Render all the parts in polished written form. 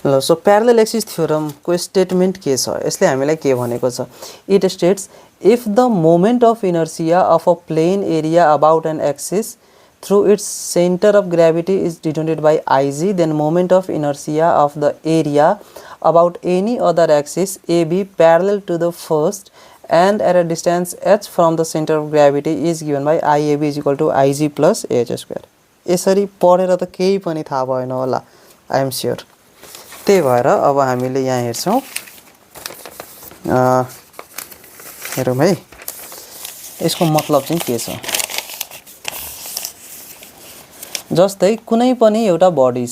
ल so parallel axis theorem को statement के छ यसले हामीलाई के भनेको छ it states if the moment of inertia of a plane area about an axis through its center of gravity is denoted by Ig, then moment of inertia of the area about any other axis AB parallel to the first and at a distance h from the center of gravity is given by IAB is equal to Ig plus h square. यसरी पढेर त केही पनि थाहा भएन होला I am sure. त्यही भएर अब हामीले यहाँ हेर्छौं हेरौँ है यसको मतलब चाहिँ के छ। जस्तै कुनै पनि एउटा बडी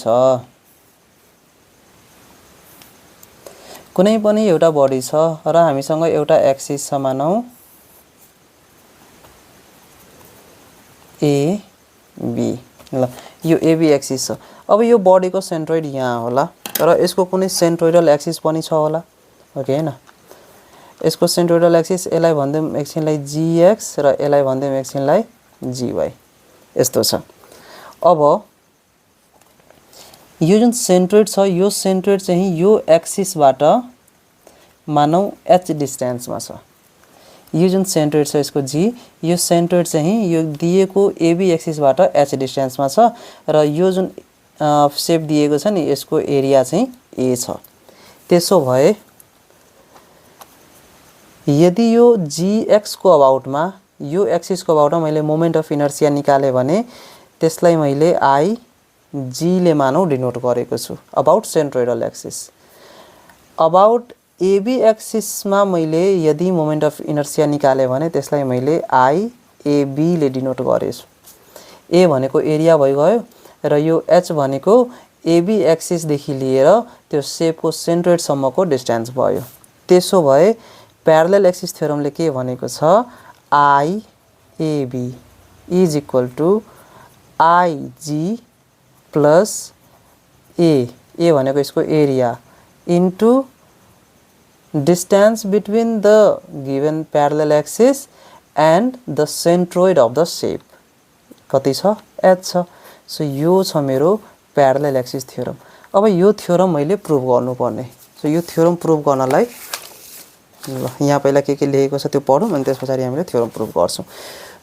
छ र हामीसँग एउटा एक्सिस छ मानौं ए बी। ल यो एबी एक्सिस छ। अब यो बडीको सेन्ट्रोइड यहाँ होला र यसको कुनै सेन्ट्रोइडल एक्सिस पनि छ होला हो कि हैन। यसको सेन्ट्रोइडल एक्सिस यसलाई भन्दैम एकछिनलाई जीएक्स र यसलाई भन्दैम एकछिनलाई जीवाई यस्तो छ। अब यो जुन सेन्ट्रोइड छ यो सेन्ट्रोइड चाहिँ यो एक्सिसबाट मानौ h डिस्टेन्समा छ। यो जुन सेन्ट्रोइड छ यसको जी यो सेन्ट्रोइड चाहिँ यो दिएको एबी एक्सिसबाट h डिस्टेन्समा छ र यो जुन शेप दिएको छ नि यसको एरिया चाहिँ a छ। त्यसो भए यदि यो gx को अबाउटमा यो एक्सिसको अबाउटमा मैले मोमेन्ट अफ इनर्सिया निकाले भने त्यसलाई मैले आई जी ले मानौ डिनोट गरेको छु about centroidal axis. About AB एक्सिसमा मैले यदि मोमेन्ट अफ इनर्सिया निकाले भने त्यसलाई मैले आई एबी ले डिनोट गरेछु। ए भनेको एरिया भइगयो र यो एच भनेको एबी एक्सिस देखि लिएर त्यो शेपको सेन्ट्रोइड सम्मको डिस्टेन्स भयो। त्यसो भए प्यारलल एक्सिस थ्योरमले के भनेको छ I AB is equal to IG plus A भनेको यसको area into distance between the given parallel axis and the centroid of the shape कति छ h छ। सो यो छ मेरो प्यारलल एक्सिस थ्योरम। अब यो थ्योरम मैले प्रुभ गर्नुपर्ने। सो यो थ्योरम प्रुभ गर्नलाई यहाँ पहिला के लेखेको छ त्यो पढौँ अनि त्यसपछि हामीले थ्योरम प्रुभ गर्छौं।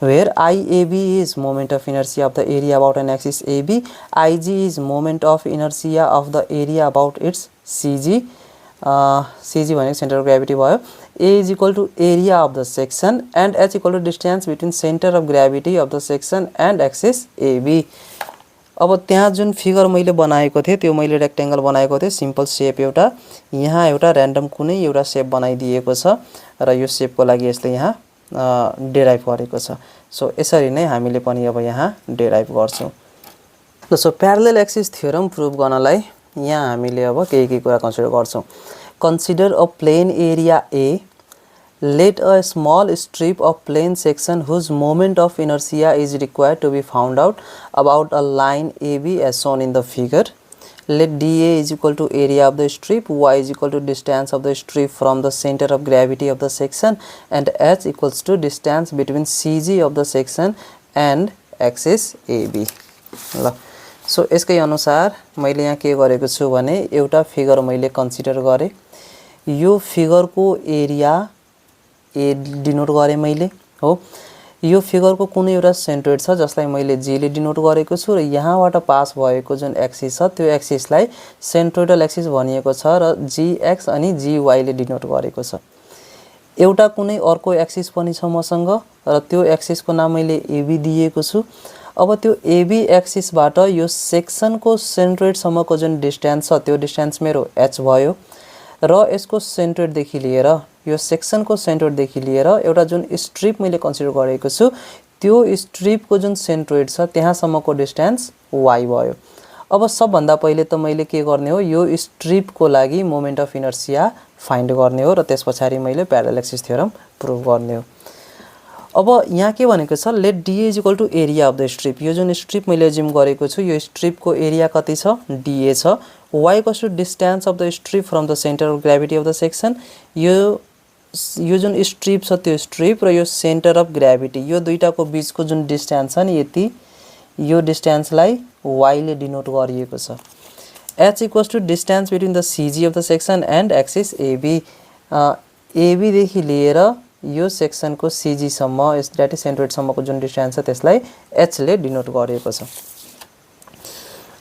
Where IAB is moment of inertia of the area about an axis AB, IG is moment of inertia of the area about its CG. CG भनेको center of gravity भयो। A is equal to area of the section and h equal to distance between center of gravity of the section and axis AB. अब त्यहाँ जुन figure मैले बनाएको थिए त्यो मैले रेक्टेंगल बनाएको थिए सिम्पल शेप एउटा यहाँ एउटा र्यान्डम कुनै एउटा शेप बनाइदिएको छ र यो शेपको लागि यसले यहाँ डेराइभ गरेको छ। सो यसरी नै हामीले पनि अब यहाँ डेराइभ गर्छौं। ल so parallel axis theorem prove गर्नलाई यहाँ हामीले अब के कुरा कन्सिडर गर्छौं। Consider a plane area A let a small strip of plane section whose moment of inertia is required to be found out about a line AB as shown in the figure. Let dA is equal to area of the strip, y is equal to distance of the strip from the center of gravity of the section and h equals to distance between CG of the section and axis AB. ल so यसकै अनुसार मैले यहाँ के गरेको छु भने एउटा फिगर मैले कन्सिडर गरे। यो फिगरको एरिया ए डिनोट गरे मैले हो। यो फिगरको कुनै एउटा सेन्ट्रोइड छ जसलाई मैले जी ले डिनोट गरेको छु र यहाँबाट पास भएको जुन एक्सिस छ त्यो एक्सिसलाई सेन्ट्रोइडल एक्सिस भनिएको छ र जीएक्स अनि जीवाई ले डिनोट गरेको छ। एउटा कुनै अर्को एक्सिस पनि छ मसँग र त्यो एक्सिसको नाम मैले एबी दिएको छु। अब त्यो एबी एक्सिसबाट यो सेक्सनको सेन्ट्रोइड सम्मको जुन डिस्टेन्स छ त्यो डिस्टेन्स मेरो h भयो र यसको सेन्ट्रोइड देखि लिएर यो सेक्सनको सेन्ट्रोइड देखि लिएर एउटा जुन स्ट्रिप मैले कन्सिडर गरेको छु त्यो स्ट्रिपको जुन सेन्ट्रोइड छ त्यहाँसम्मको डिस्टेन्स y भयो। अब सबभन्दा पहिले त मैले के गर्ने हो यो स्ट्रिपको लागि मोमेन्ट अफ इनर्सिया फाइन्ड गर्ने हो र त्यसपछि मैले प्यारलल एक्सिस थ्योरम प्रुभ गर्ने हो। अब यहाँ के भनेको छ let dA is equal to area of the strip. यो जुन स्ट्रिप मैले एज्युम गरेको छु यो स्ट्रिपको एरिया कति छ डीए छ। y equals to distance of the strip from the centre of gravity of the section. यो जुन स्ट्रिप छ त्यो स्ट्रिप र यो सेन्टर अफ ग्राभिटी यो दुईटाको बीचको जुन डिस्टेन्स छ नि यति यो डिस्टेन्सलाई y ले डिनोट गरिएको छ। h equals to distance between the CG of the section and axis AB. एबीदेखि लिएर यो सेक्सनको सिजीसम्म द्याट इज सेन्ट्रोइडसम्मको जुन डिस्टेन्स छ त्यसलाई एचले डिनोट गरिएको छ।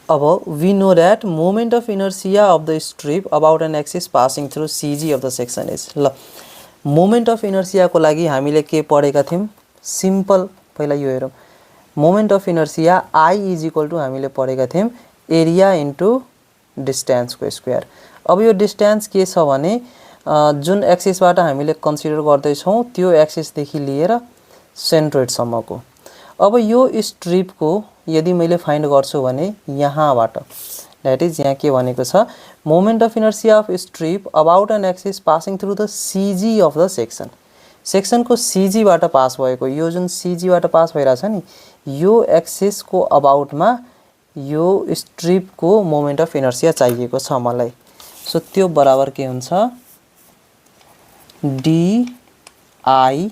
अब we know that moment of inertia of the strip about an axis passing through CG of the section is. ल मोमेन्ट अफ इनर्सियाको लागि हामीले के पढेका थियौँ? सिम्पल पहिला यो हेरौँ। Moment of inertia I is equal to हामीले पढेका थियौँ एरिया इन्टु डिस्टेन्सको स्क्वायर। अब यो डिस्टेन्स के छ भने जुन एक्सिसबाट हामीले कन्सिडर गर्दैछौँ त्यो एक्सिसदेखि लिएर सेन्ट्रोइडसम्मको। अब यो स्ट्रिपको यदि मैले फाइन्ड गर्छु भने यहाँबाट द्याट इज यहाँ के भनेको छ moment of inertia of strip about an axis passing through the CG of the section. सेक्सनको सिजीबाट पास भएको यो जुन सिजीबाट पास भइरहेछ नि यो एक्सिसको अबाउटमा यो स्ट्रिपको मोमेन्ट अफ इनर्सिया चाहिएको छ मलाई। सो त्यो बराबर के हुन्छ डिआइजी,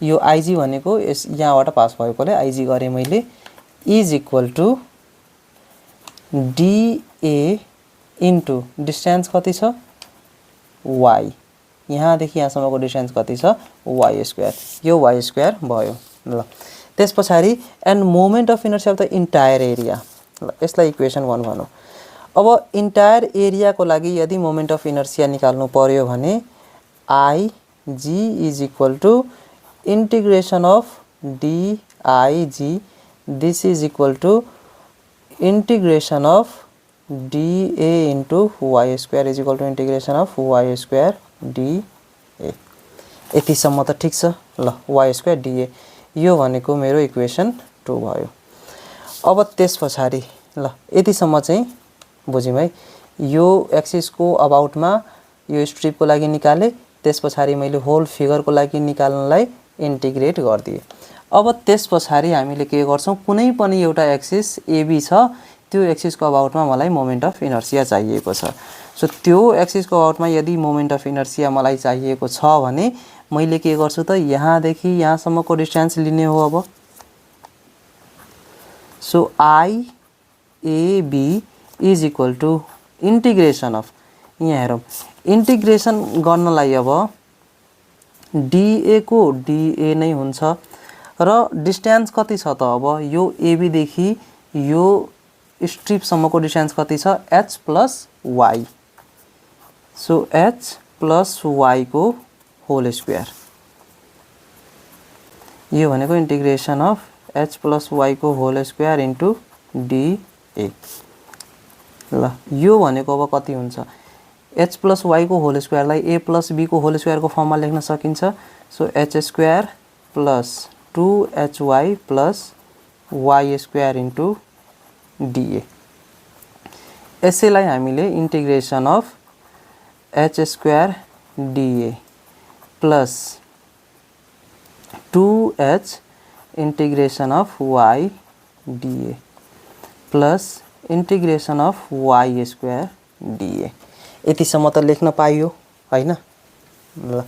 यो आइजी भनेको यहाँबाट पास भएकोले आइजी गरेँ मैले, is equal to dA into distance कति छ वाई, यहाँदेखि यहाँसम्मको डिस्टेन्स कति छ वाई स्क्वायर, यो वाई स्क्वायर भयो। ल त्यस पछाडि and moment of inertia of the entire area, ल यसलाई इक्वेसन 1 भनौँ। अब इन्टायर एरियाको लागि यदि मोमेन्ट अफ इनर्सिया निकाल्नु पर्यो भने IG is equal to integration of d I G, this is equal to integration of d A into y square is equal to integration of y square d A. यतिसम्म त ठिक छ। ल Y square d ए यो भनेको मेरो equation 2 भयो। अब त्यस पछाडि ल यतिसम्म चाहिँ बुझ्यौँ है। यो एक्सिसको अबाउटमा यो स्ट्रिपको लागि निकाले, त्यस पछाडि मैले होल फिगरको लागि निकाल्नलाई इंटीग्रेट गरिदिए। अब त्यस पछाडि हामीले के गर्छौं कुनै पनि एउटा एक्सिस एबी छ त्यो एक्सिसको अबाउटमा मलाई मोमेन्ट अफ इनर्सिया चाहिएको छ। सो त्यो एक्सिसको अबाउटमा यदि मोमेन्ट अफ इनर्सिया मलाई चाहिएको छ भने मैले के गर्छु त यहाँदेखि यहाँसम्मको डिस्टेन्स लिने हो। अब so I A B is equal to integration of, यहाँ हेरौँ इंटीग्रेशन गर्नलाई अब डीए को डीए नै हुन्छ र डिस्टेन्स कति छ त अब यो एबी देखि यो स्ट्रिपसम्मको डिस्टेन्स कति छ h plus y. So h plus y को होल स्क्वायर, यो भनेको integration of h plus y को होल स्क्वायर इन्टु डीए। ल यो भनेको अब कति हुन्छ एच प्लस वाई को होल स्क्वायरलाई ए प्लस बी को होल स्क्वायर को फर्ममा लेख्न सकिन्छ। So h square plus 2hy plus y square into dA. यसैलाई हामीले integration of h square dA plus 2h integration of y dA plus integration of y square dA. यतिसम्म त लेख्न पाइयो हैन। ल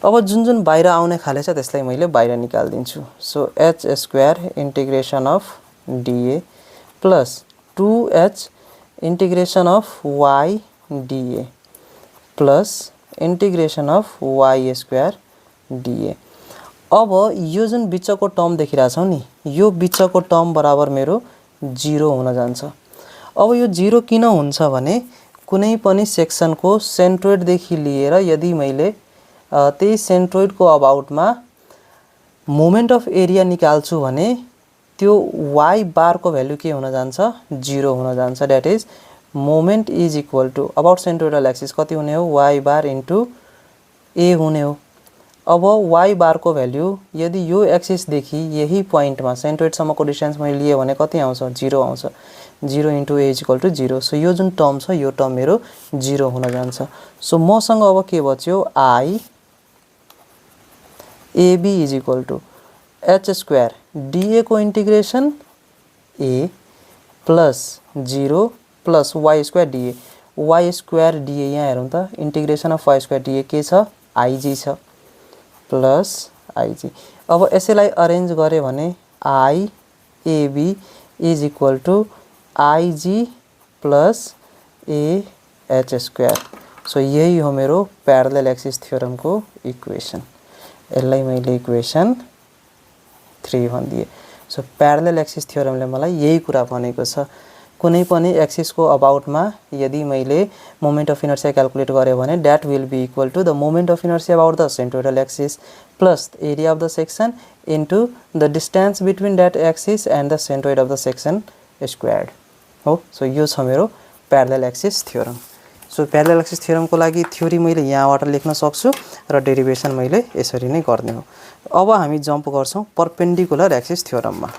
अब जुन जुन बाहिर आउने खाले छ त्यसलाई मैले बाहिर निकाल्दिन्छु। So h square integration of dA plus 2h integration of y dA plus integration of y square dA. अब यो जुन बिचको टर्म देखिरहेछौ नि यो बिचको टर्म बराबर मेरो 0 हुन जान्छ। अब यो 0 किन हुन्छ भने कुनै पनि सेक्सनको सेन्ट्रोइड देखि लिएर यदि मैले त्यही सेन्ट्रोइड को अबाउटमा मोमेन्ट अफ एरिया निकाल्छु भने त्यो y बार को भ्यालु के हुन जान्छ 0 हुन जान्छ। That is moment is equal to about centroidal axis कति हुने हो y बार इन्टु a हुने हो। अब y बार को भ्यालु यदि यो एक्सिस देखि यही पोइन्टमा सेन्ट्रोइड सम्मको डिस्टेन्स मैले लिए भने कति आउँछ 0 आउँछ। 0 into a is equal to 0। So यो जुन टर्म छ यो टर्म मेरो 0 हुन जान्छ। सो मसँग अब के बच्यो i ab is equal to h square dA को integration a plus 0 plus y square dA. Y square dA यहाँ हेरौँ त integration of y square dA के छ आईजी छ प्लस आईजी। अब यसैलाई अरेन्ज गरे भने I AB is equal to IG plus AH square. So यही हो मेरो प्यारलल एक्सिस थ्योरम को इक्वेसन। यसलाई मैले इक्वेसन 3 भनिदिए। सो प्यारलल एक्सिस थ्योरमले मलाई यही कुरा भनेको छ। कुनै पनि एक्सिस को अबाउट में यदि मैले मोमेंट अफ इनर्शिया क्याल्कुलेट गरेँ भने that will be equal to the moment of inertia about the centroidal axis plus area of the section into the distance between that axis and the centroid of the section squared हो। So यो छ मेरो parallel axis theorem. So parallel axis theorem को लागि theory मैले यहाँबाट लेख्न सक्छु र डेरिवेसन मैले यसरी नै गर्ने हो। अब हामी जम्प गर्छौं परपेंडिकुलर एक्सिस थ्योरम मा।